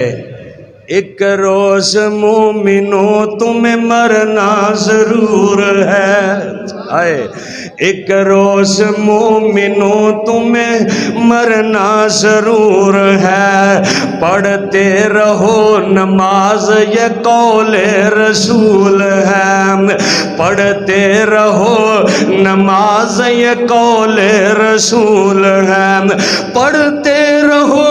ایک روز مومنو تمہیں مرنا ضرور ہے، ایک روز مومنو تمہیں مرنا ضرور ہے، پڑھتے رہو نماز یہ قول رسول ہے، پڑھتے رہو نماز یہ قول رسول ہے، پڑھتے رہو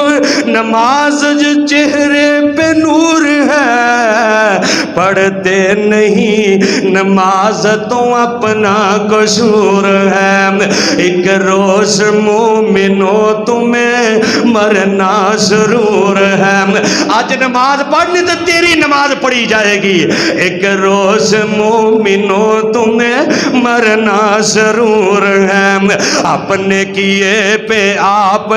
نماز جو چہرے پہ نور ہے، پڑھتے نہیں نماز تو اپنا قصور ہے، ایک روز مومنو تمہیں مرنا ضرور ہے۔ آج نماز پڑھنی تو تیری نماز پڑھی جائے گی، ایک روز مومنو تمہیں مرنا ضرور ہے، اپنے کیے پہ آپ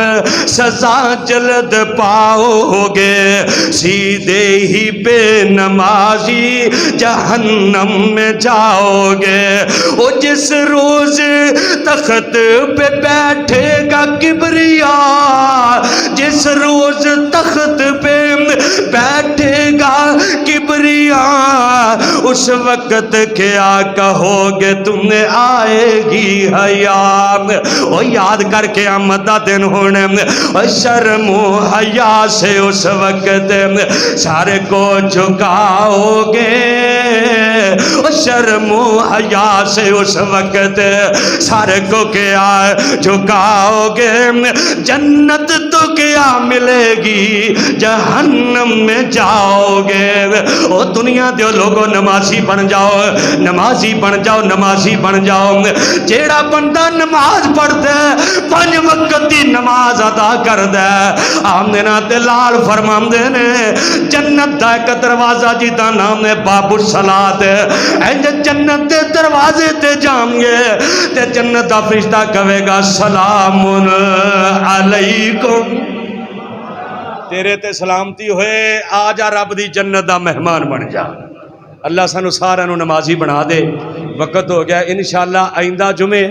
سزا جلد پاؤ گے، سیدھے ہی بے نمازی جہنم میں جاؤ گے۔ وہ جس روز تخت پہ بیٹھے گا کبریا، جس روز تخت پہ بیٹھے گا کبریا، اس وقت کیا کہو گے تم نے آئے گی حیا۔ وہ یاد کر کے آمد دا دن ہونے شرم و حیا سے اس وقت سارے کو جھکاؤ گے، شرم و حیا سے اس وقت سارے کو کیا جھکاؤ گے۔ جنت تو کیا ملے گی، جہنم میں جاؤ گے۔ او دنیا دے لوگوں نمازی بن جاؤ، نمازی بن جاؤ، نمازی بن جاؤ۔ جیڑا بندہ نماز پڑھ دے، 5 وقت دی نماز ادا کر دے، آمنہ تے لال فرماندے نے جنت دا ایک دروازہ جی دا نام ہے باب الصلاۃ، اینج جنت دے دروازے تے جام گے تے جنت دا فرشتہ کہے گا سلام علیکم، تیرے تے سلامتی ہوئے، آ جا رب دی جنت دا مہمان بن جا۔ اللہ سانو سارا نو نمازی بنا دے۔ وقت ہو گیا، انشاءاللہ آئندہ جمعے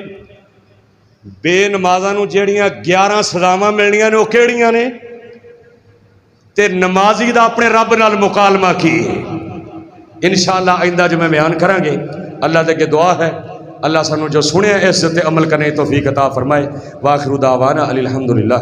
بے نمازاں نو جیڑیاں 11 سزاواں ملنیاں نے وہ کیڑیاں نے تے نمازی دا اپنے رب نال مکالمہ کی ہے، انشاءاللہ آئندہ جمعے بیان کریں گے۔ اللہ دے کے دعا ہے اللہ سانو جو سنے اس تے عمل کرنے توفیق عطا فرمائے۔ وآخر دعوانا الحمدللہ۔